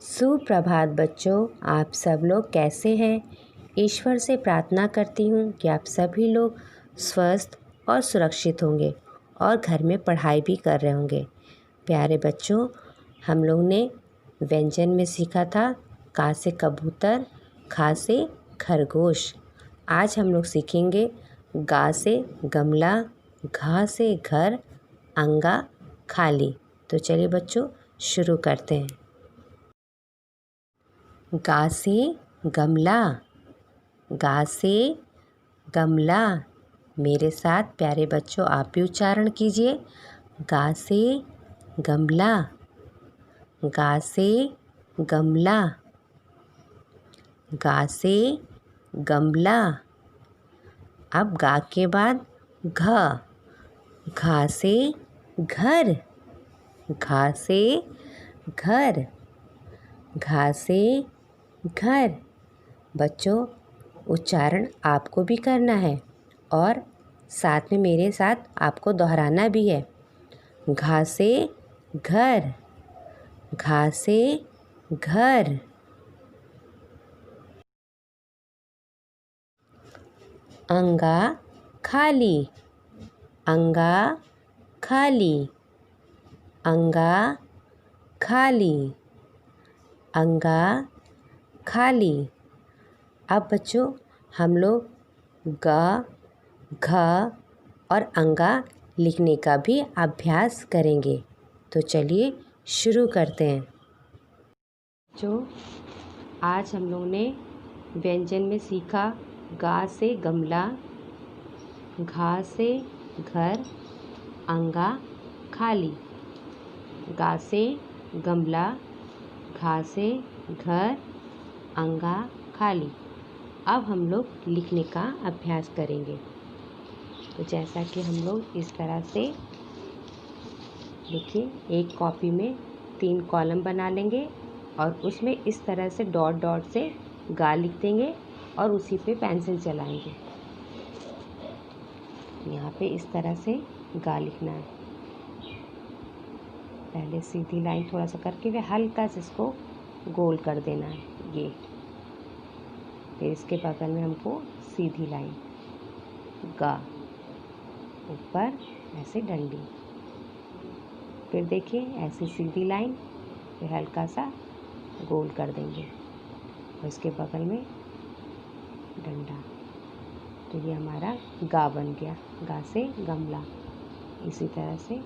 सुप्रभात बच्चों, आप सब लोग कैसे हैं। ईश्वर से प्रार्थना करती हूँ कि आप सभी लोग स्वस्थ और सुरक्षित होंगे और घर में पढ़ाई भी कर रहे होंगे। प्यारे बच्चों, हम लोग ने व्यंजन में सीखा था का से कबूतर, खा से खरगोश। आज हम लोग सीखेंगे गा से गमला, घा से घर, अंगा खाली। तो चलिए बच्चों शुरू करते हैं। गा से गमला, गा से गमला। मेरे साथ प्यारे बच्चों आप भी उच्चारण कीजिए। गा से गमला, गा से गमला, गा से गमला। अब गा के बाद घ, घा से घर, घा से घर, घा से घर। बच्चों उच्चारण आपको भी करना है और साथ में मेरे साथ आपको दोहराना भी है। घा से घर, घा से घर। अंगा खाली, अंगा खाली, अंगा खाली, अंगा खाली। अब बच्चों हम लोग ग, घ और अंगा लिखने का भी अभ्यास करेंगे। तो चलिए शुरू करते हैं। बच्चों आज हम लोग ने व्यंजन में सीखा गा से गमला, घा से घर, अंगा खाली। गा से गमला, घा से घर, अंगा खाली। अब हम लोग लिखने का अभ्यास करेंगे। तो जैसा कि हम लोग इस तरह से देखिए, एक कॉपी में 3 कॉलम बना लेंगे और उसमें इस तरह से डॉट डॉट से गा लिख देंगे और उसी पे पेंसिल चलाएंगे। यहाँ पे इस तरह से गा लिखना है। पहले सीधी लाइन थोड़ा सा करके वे हल्का से इसको गोल कर देना है ये। फिर इसके बगल में हमको सीधी लाइन, गा, ऊपर ऐसे डंडी। फिर देखिए ऐसे सीधी लाइन, फिर हल्का सा गोल कर देंगे और इसके बगल में डंडा। तो ये हमारा गा बन गया, गा से गमला। इसी तरह से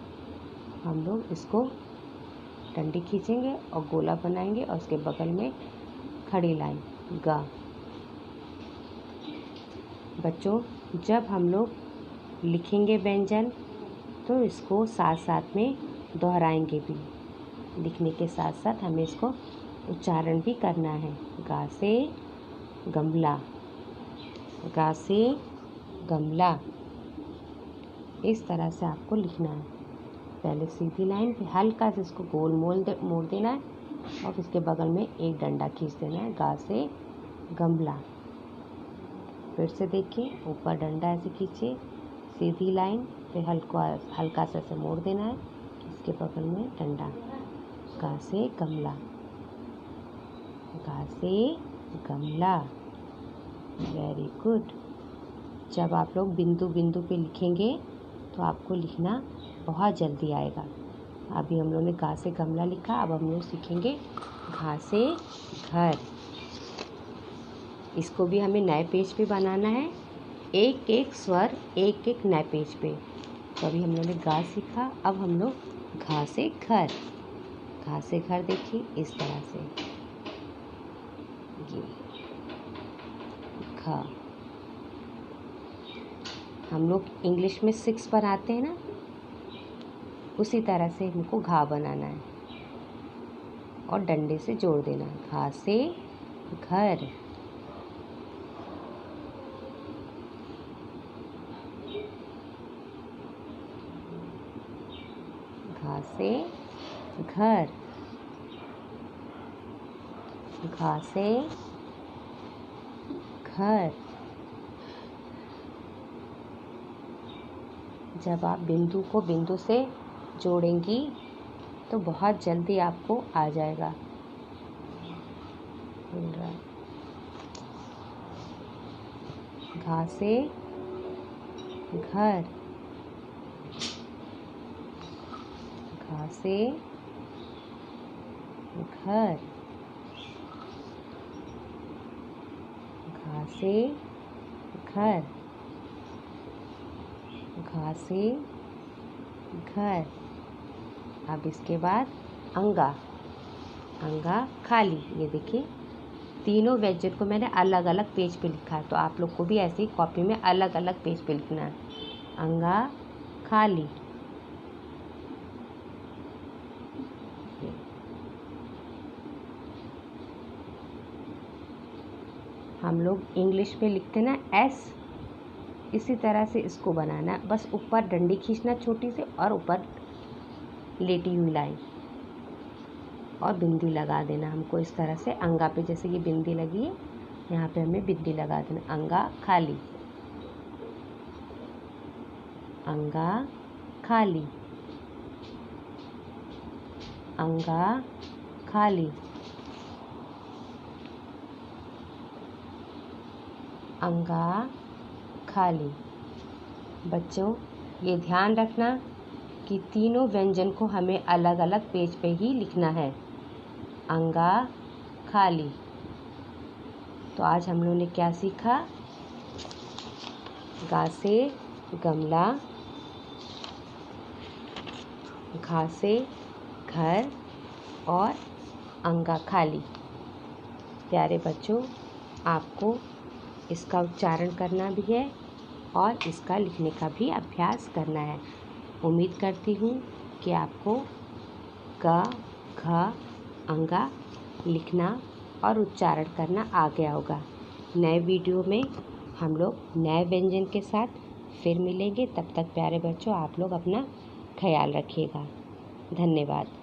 हम लोग इसको डंडी खींचेंगे और गोला बनाएंगे और उसके बगल में खड़ी लाइन, गा। बच्चों जब हम लोग लिखेंगे व्यंजन तो इसको साथ साथ में दोहराएंगे भी। लिखने के साथ साथ हमें इसको उच्चारण भी करना है। गा से गमला, गा से गमला। इस तरह से आपको लिखना है। पहले सीधी लाइन, फिर हल्का से इसको गोल मोड़ देना है और इसके बगल में एक डंडा खींच देना है। गा से गमला। फिर से देखिए, ऊपर डंडा ऐसे खींचिए, सीधी लाइन, फिर हल्का सा ऐसे मोड़ देना है, इसके बगल में डंडा। गा से गमला, गा से गमला। Very good. जब आप लोग बिंदु बिंदु पे लिखेंगे तो आपको लिखना बहुत जल्दी आएगा। अभी हम लोग ने गा से गमला लिखा, अब हम लोग सीखेंगे घा से घर। इसको भी हमें नए पेज पे बनाना है। एक एक स्वर एक एक नए पेज पे। तो अभी हम लोग ने गा सीखा, अब हम लोग घा से घर। घा से घर देखिए इस तरह से, ये घ। हम लोग इंग्लिश में 6 बनाते हैं ना, उसी तरह से हमको घा बनाना है और डंडे से जोड़ देना है। घा से घर, घा से घर, घा से घर। जब आप बिंदु को बिंदु से जोड़ेंगी तो बहुत जल्दी आपको आ जाएगा। मिल रहा है। घा से घर, घा से घर, घा से घर, घा से घर। अब इसके बाद अंगा, अंगा खाली। ये देखिए तीनों व्यंजन को मैंने अलग अलग पेज पे लिखा है, तो आप लोग को भी ऐसे ही कॉपी में अलग अलग पेज पे लिखना है। अंगा खाली। हम लोग इंग्लिश में लिखते ना एस, इसी तरह से इसको बनाना है। बस ऊपर डंडी खींचना छोटी सी और ऊपर लेटी हुई लाइन और बिंदी लगा देना हमको इस तरह से। अंगा पे जैसे ये बिंदी लगी है, यहाँ पे हमें बिंदी लगा देना। अंगा खाली, अंगा खाली, अंगा खाली, अंगा खाली। बच्चों ये ध्यान रखना कि तीनों व्यंजन को हमें अलग अलग पेज पे ही लिखना है। अंगा खाली। तो आज हम लोगों ने क्या सीखा? गा से गमला, घा से घर और अंगा खाली। प्यारे बच्चों, आपको इसका उच्चारण करना भी है और इसका लिखने का भी अभ्यास करना है। उम्मीद करती हूँ कि आपको ग, घ, अंगा लिखना और उच्चारण करना आ गया होगा। नए वीडियो में हम लोग नए व्यंजन के साथ फिर मिलेंगे। तब तक प्यारे बच्चों आप लोग अपना ख्याल रखिएगा। धन्यवाद।